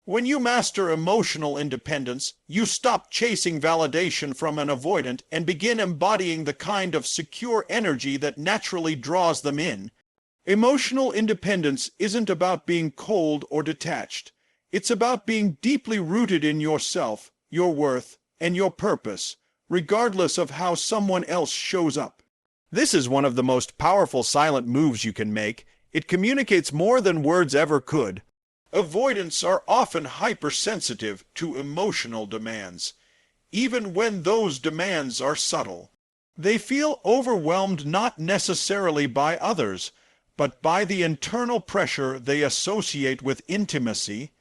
When you master emotional independence, you stop chasing validation from an avoidant and begin embodying the kind of secure energy that naturally draws them in. Emotional independence isn't about being cold or detached. It's about being deeply rooted in yourself, your worth, and your purpose, regardless of how someone else shows up. This is one of the most powerful silent moves you can make. It communicates more than words ever could. Avoidants are often hypersensitive to emotional demands, even when those demands are subtle. They feel overwhelmed not necessarily by others, but by the internal pressure they associate with intimacy.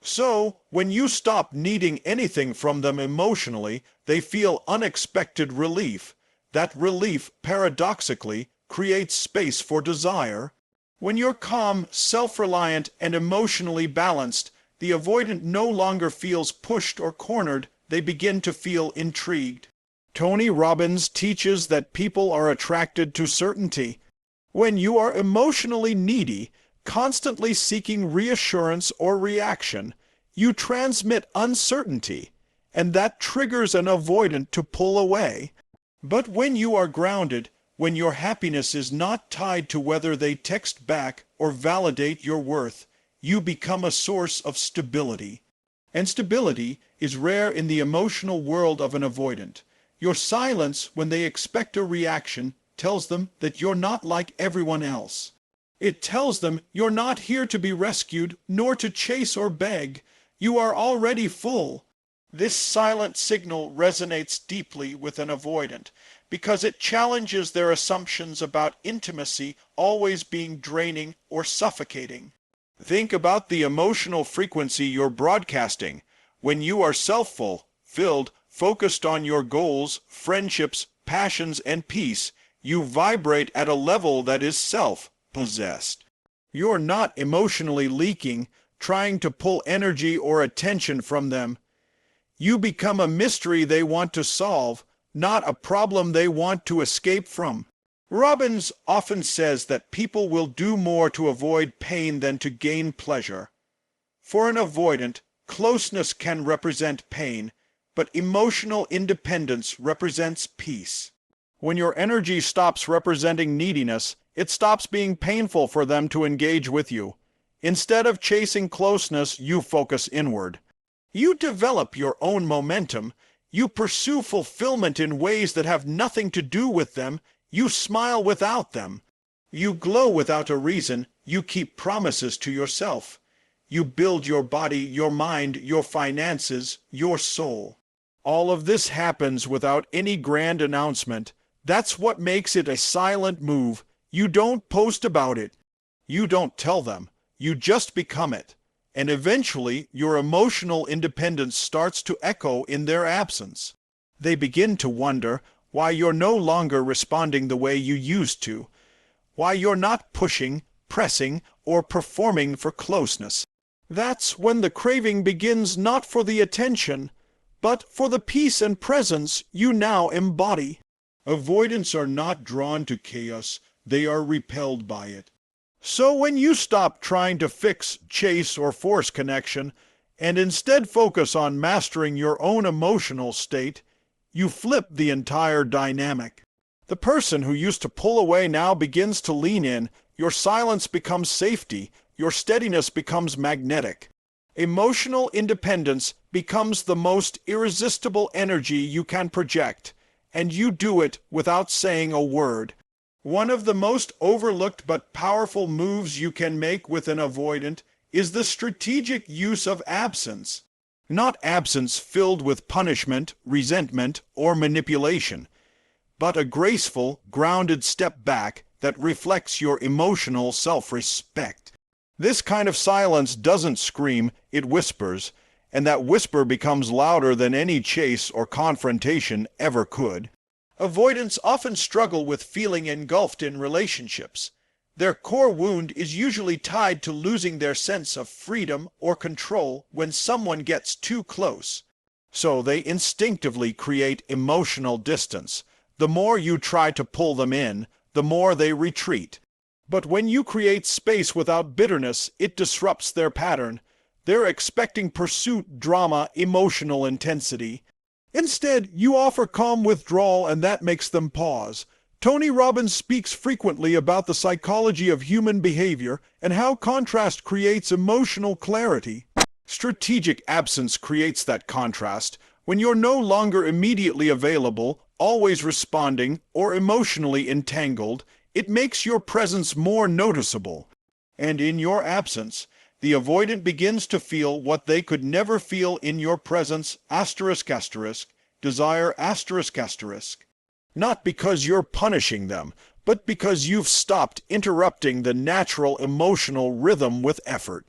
So, when you stop needing anything from them emotionally, they feel unexpected relief. That relief, paradoxically, creates space for desire. When you're calm, self-reliant, and emotionally balanced, the avoidant no longer feels pushed or cornered. They begin to feel intrigued. Tony Robbins teaches that people are attracted to certainty. When you are emotionally needy, constantly seeking reassurance or reaction, you transmit uncertainty, and that triggers an avoidant to pull away. But when you are grounded, when your happiness is not tied to whether they text back or validate your worth, you become a source of stability. And stability is rare in the emotional world of an avoidant. Your silence when they expect a reaction tells them that you're not like everyone else. It tells them you're not here to be rescued, nor to chase or beg. You are already full. This silent signal resonates deeply with an avoidant because it challenges their assumptions about intimacy always being draining or suffocating. Think about the emotional frequency you're broadcasting. When you are self-full, filled, focused on your goals, friendships, passions, and peace, you vibrate at a level that is self-possessed. You're not emotionally leaking, trying to pull energy or attention from them. You become a mystery they want to solve, not a problem they want to escape from. Robbins often says that people will do more to avoid pain than to gain pleasure. For an avoidant, closeness can represent pain, but emotional independence represents peace. When your energy stops representing neediness, it stops being painful for them to engage with you. Instead of chasing closeness, you focus inward. You develop your own momentum. You pursue fulfillment in ways that have nothing to do with them. You smile without them. You glow without a reason. You keep promises to yourself. You build your body, your mind, your finances, your soul. All of this happens without any grand announcement. That's what makes it a silent move. You don't post about it. You don't tell them. You just become it. And eventually, your emotional independence starts to echo in their absence. They begin to wonder why you're no longer responding the way you used to, why you're not pushing, pressing, or performing for closeness. That's when the craving begins, not for the attention, but for the peace and presence you now embody. Avoidants are not drawn to chaos, they are repelled by it. So when you stop trying to fix, chase, or force connection, and instead focus on mastering your own emotional state, you flip the entire dynamic. The person who used to pull away now begins to lean in. Your silence becomes safety. Your steadiness becomes magnetic. Emotional independence becomes the most irresistible energy you can project, and you do it without saying a word. One of the most overlooked but powerful moves you can make with an avoidant is the strategic use of absence. Not absence filled with punishment, resentment, or manipulation, but a graceful, grounded step back that reflects your emotional self-respect. This kind of silence doesn't scream, it whispers, and that whisper becomes louder than any chase or confrontation ever could. Avoidants often struggle with feeling engulfed in relationships. Their core wound is usually tied to losing their sense of freedom or control when someone gets too close. So they instinctively create emotional distance. The more you try to pull them in, the more they retreat. But when you create space without bitterness, it disrupts their pattern. They're expecting pursuit, drama, emotional intensity. Instead, you offer calm withdrawal, and that makes them pause. Tony Robbins speaks frequently about the psychology of human behavior and how contrast creates emotional clarity. Strategic absence creates that contrast. When you're no longer immediately available, always responding, or emotionally entangled, it makes your presence more noticeable. And in your absence, the avoidant begins to feel what they could never feel in your presence, desire, not because you're punishing them, but because you've stopped interrupting the natural emotional rhythm with effort.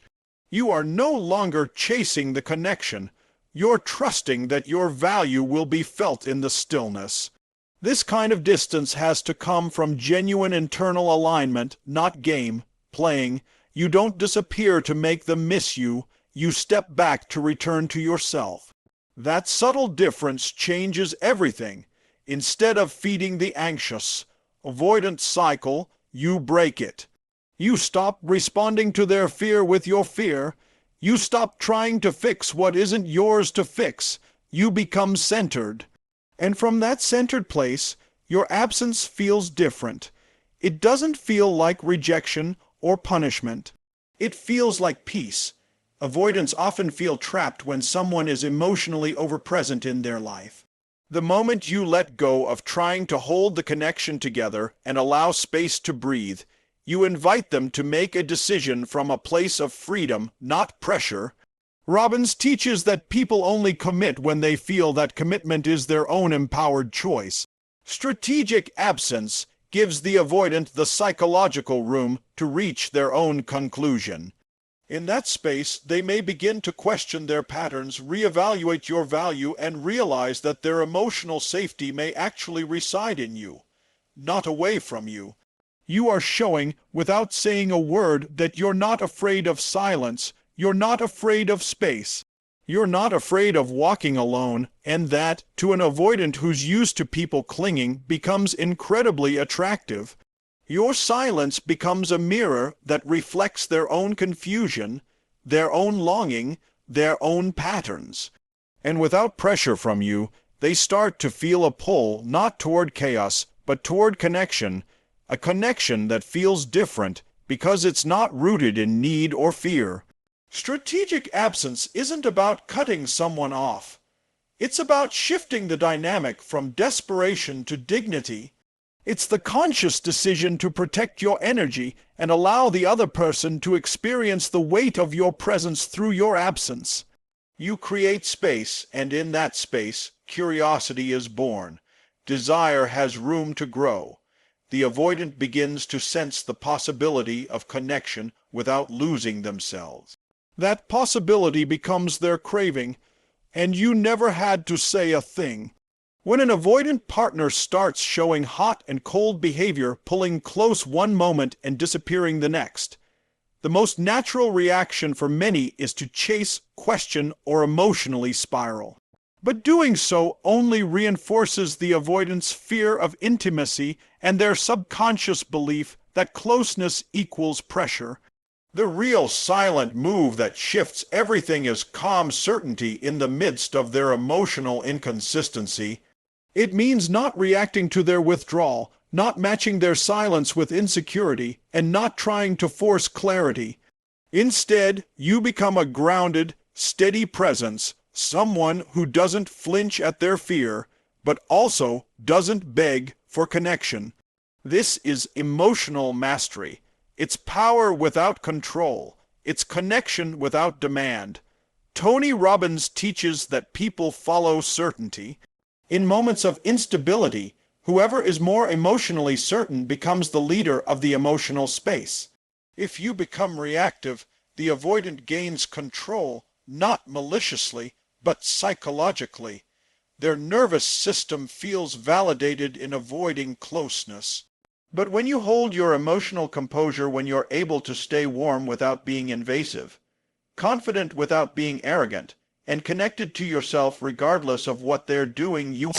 You are no longer chasing the connection. You're trusting that your value will be felt in the stillness. This kind of distance has to come from genuine internal alignment, not game, playing. You don't disappear to make them miss you. You step back to return to yourself. That subtle difference changes everything. Instead of feeding the anxious, avoidant cycle, you break it. You stop responding to their fear with your fear. You stop trying to fix what isn't yours to fix. You become centered. And from that centered place, your absence feels different. It doesn't feel like rejection or punishment. It feels like peace. Avoidants often feel trapped when someone is emotionally overpresent in their life. The moment you let go of trying to hold the connection together and allow space to breathe, you invite them to make a decision from a place of freedom, not pressure. Robbins teaches that people only commit when they feel that commitment is their own empowered choice. Strategic absence gives the avoidant the psychological room to reach their own conclusion. In that space, they may begin to question their patterns, reevaluate your value, and realize that their emotional safety may actually reside in you, not away from you. You are showing, without saying a word, that you're not afraid of silence, you're not afraid of space, you're not afraid of walking alone, and that, to an avoidant who's used to people clinging, becomes incredibly attractive. Your silence becomes a mirror that reflects their own confusion, their own longing, their own patterns. And without pressure from you, they start to feel a pull not toward chaos, but toward connection, a connection that feels different because it's not rooted in need or fear. Strategic absence isn't about cutting someone off. It's about shifting the dynamic from desperation to dignity. It's the conscious decision to protect your energy and allow the other person to experience the weight of your presence through your absence. You create space, and in that space, curiosity is born. Desire has room to grow. The avoidant begins to sense the possibility of connection without losing themselves. That possibility becomes their craving, and you never had to say a thing. When an avoidant partner starts showing hot and cold behavior, pulling close one moment and disappearing the next, the most natural reaction for many is to chase, question, or emotionally spiral. But doing so only reinforces the avoidant's fear of intimacy and their subconscious belief that closeness equals pressure. The real silent move that shifts everything is calm certainty in the midst of their emotional inconsistency. It means not reacting to their withdrawal, not matching their silence with insecurity, and not trying to force clarity. Instead, you become a grounded, steady presence, someone who doesn't flinch at their fear, but also doesn't beg for connection. This is emotional mastery. It's power without control. It's connection without demand. Tony Robbins teaches that people follow certainty. In moments of instability, whoever is more emotionally certain becomes the leader of the emotional space. If you become reactive, the avoidant gains control, not maliciously, but psychologically. Their nervous system feels validated in avoiding closeness. But when you hold your emotional composure, when you're able to stay warm without being invasive, confident without being arrogant, and connected to yourself regardless of what they're doing, you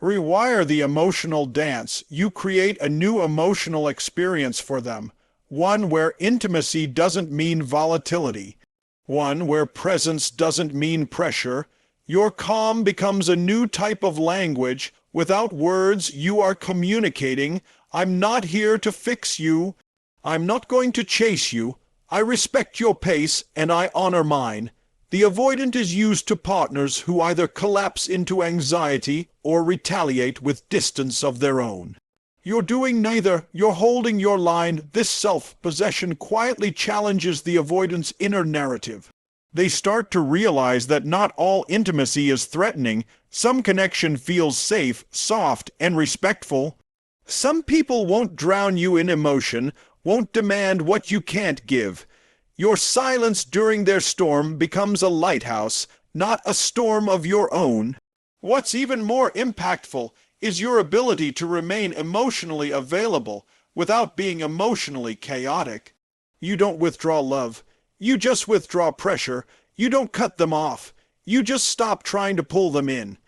rewire the emotional dance. You create a new emotional experience for them, one where intimacy doesn't mean volatility. One where presence doesn't mean pressure. Your calm becomes a new type of language. Without words, you are communicating. I'm not here to fix you. I'm not going to chase you. I respect your pace, and I honor mine. The avoidant is used to partners who either collapse into anxiety or retaliate with distance of their own. You're doing neither. You're holding your line. This self-possession quietly challenges the avoidant's inner narrative. They start to realize that not all intimacy is threatening. Some connection feels safe, soft, and respectful. Some people won't drown you in emotion, won't demand what you can't give. Your silence during their storm becomes a lighthouse, not a storm of your own. What's even more impactful is your ability to remain emotionally available without being emotionally chaotic. You don't withdraw love. You just withdraw pressure. You don't cut them off. You just stop trying to pull them in.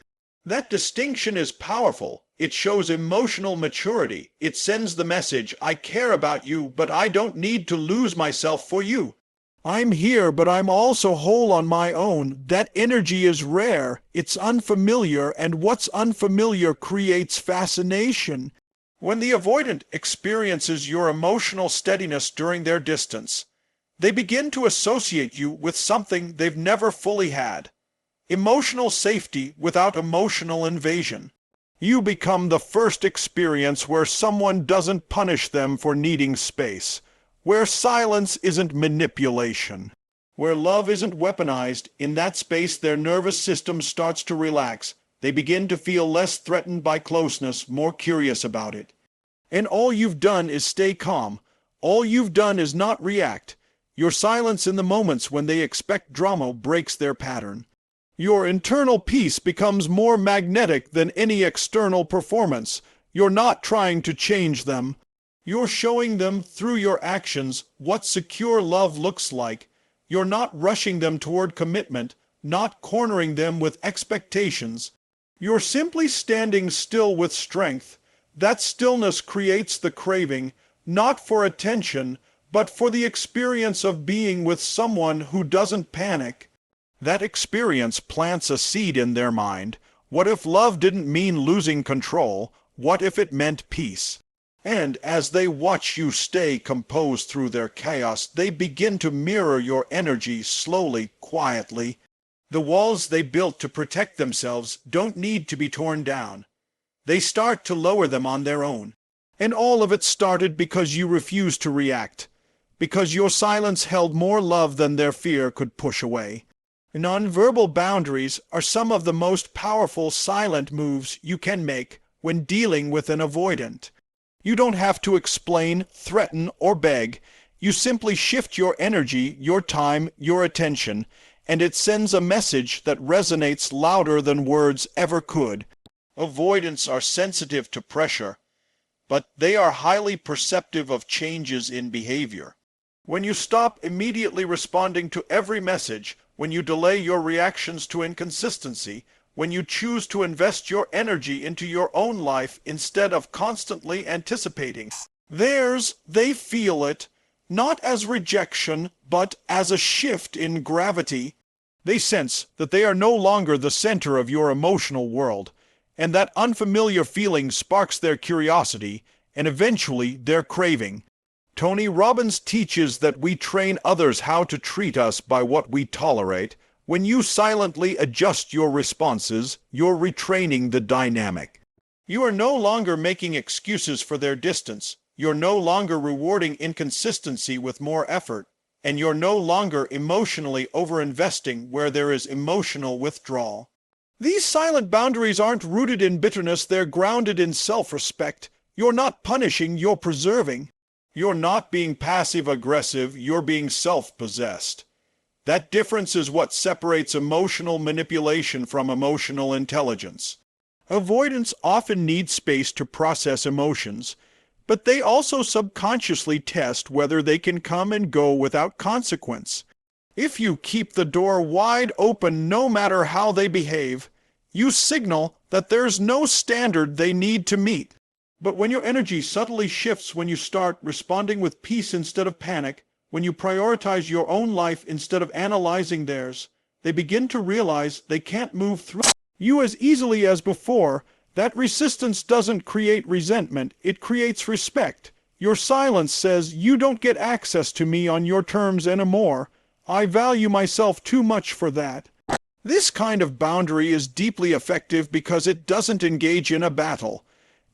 That distinction is powerful. It shows emotional maturity. It sends the message, I care about you, but I don't need to lose myself for you. I'm here, but I'm also whole on my own. That energy is rare. It's unfamiliar, and what's unfamiliar creates fascination. When the avoidant experiences your emotional steadiness during their distance, they begin to associate you with something they've never fully had. Emotional safety without emotional invasion. You become the first experience where someone doesn't punish them for needing space, where silence isn't manipulation, where love isn't weaponized. In that space, their nervous system starts to relax. They begin to feel less threatened by closeness, more curious about it. And all you've done is stay calm. All you've done is not react. Your silence in the moments when they expect drama breaks their pattern. Your internal peace becomes more magnetic than any external performance. You're not trying to change them. You're showing them through your actions what secure love looks like. You're not rushing them toward commitment, not cornering them with expectations. You're simply standing still with strength. That stillness creates the craving, not for attention, but for the experience of being with someone who doesn't panic. That experience plants a seed in their mind. What if love didn't mean losing control? What if it meant peace? And as they watch you stay composed through their chaos, they begin to mirror your energy slowly, quietly. The walls they built to protect themselves don't need to be torn down. They start to lower them on their own. And all of it started because you refused to react, because your silence held more love than their fear could push away. Nonverbal boundaries are some of the most powerful silent moves you can make when dealing with an avoidant. You don't have to explain, threaten, or beg. You simply shift your energy, your time, your attention, and it sends a message that resonates louder than words ever could. Avoidants are sensitive to pressure, but they are highly perceptive of changes in behavior. When you stop immediately responding to every message, when you delay your reactions to inconsistency, when you choose to invest your energy into your own life instead of constantly anticipating theirs, they feel it, not as rejection, but as a shift in gravity. They sense that they are no longer the center of your emotional world, and that unfamiliar feeling sparks their curiosity and eventually their craving. Tony Robbins teaches that we train others how to treat us by what we tolerate. When you silently adjust your responses, you're retraining the dynamic. You are no longer making excuses for their distance. You're no longer rewarding inconsistency with more effort. And you're no longer emotionally overinvesting where there is emotional withdrawal. These silent boundaries aren't rooted in bitterness, they're grounded in self-respect. You're not punishing, you're preserving. You're not being passive-aggressive, you're being self-possessed. That difference is what separates emotional manipulation from emotional intelligence. Avoidants often need space to process emotions, but they also subconsciously test whether they can come and go without consequence. If you keep the door wide open no matter how they behave, you signal that there's no standard they need to meet. But when your energy subtly shifts, when you start responding with peace instead of panic, When you prioritize your own life instead of analyzing theirs, they begin to realize they can't move through you as easily as before. That resistance doesn't create resentment, it creates respect. Your silence says, you don't get access to me on your terms anymore. I value myself too much for that. This kind of boundary is deeply effective because it doesn't engage in a battle.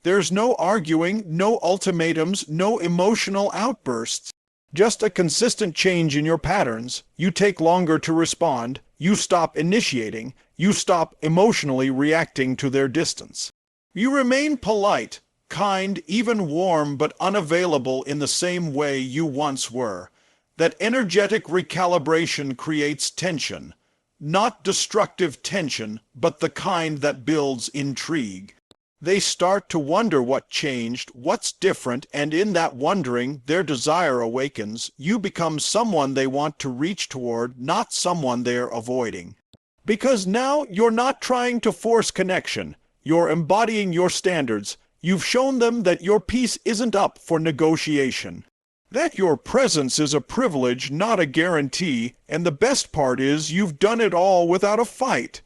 There's no arguing, no ultimatums, no emotional outbursts. Just a consistent change in your patterns. You take longer to respond. You stop initiating. You stop emotionally reacting to their distance. You remain polite, kind, even warm, but unavailable in the same way you once were. That energetic recalibration creates tension. Not destructive tension, but the kind that builds intrigue. They start to wonder what changed, what's different, and in that wondering, their desire awakens. You become someone they want to reach toward, not someone they're avoiding. Because now you're not trying to force connection. You're embodying your standards. You've shown them that your peace isn't up for negotiation. That your presence is a privilege, not a guarantee, and the best part is you've done it all without a fight.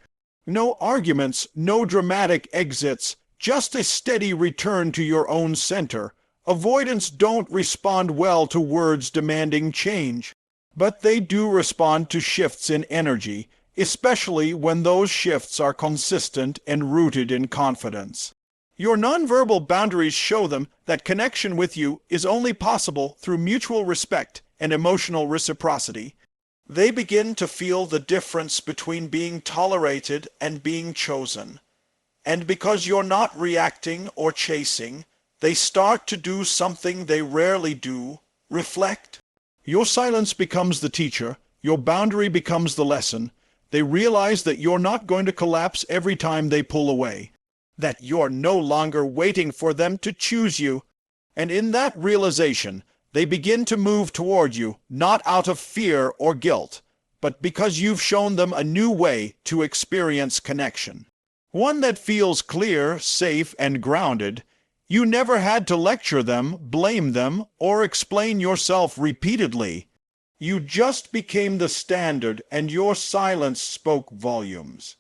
No arguments, no dramatic exits, just a steady return to your own center. Avoidants don't respond well to words demanding change, but they do respond to shifts in energy, especially when those shifts are consistent and rooted in confidence. Your nonverbal boundaries show them that connection with you is only possible through mutual respect and emotional reciprocity. They begin to feel the difference between being tolerated and being chosen. And because you're not reacting or chasing, they start to do something they rarely do: reflect. Your silence becomes the teacher, your boundary becomes the lesson. They realize that you're not going to collapse every time they pull away, that you're no longer waiting for them to choose you. And in that realization, they begin to move toward you, not out of fear or guilt, but because you've shown them a new way to experience connection. One that feels clear, safe, and grounded. You never had to lecture them, blame them, or explain yourself repeatedly. You just became the standard, and your silence spoke volumes.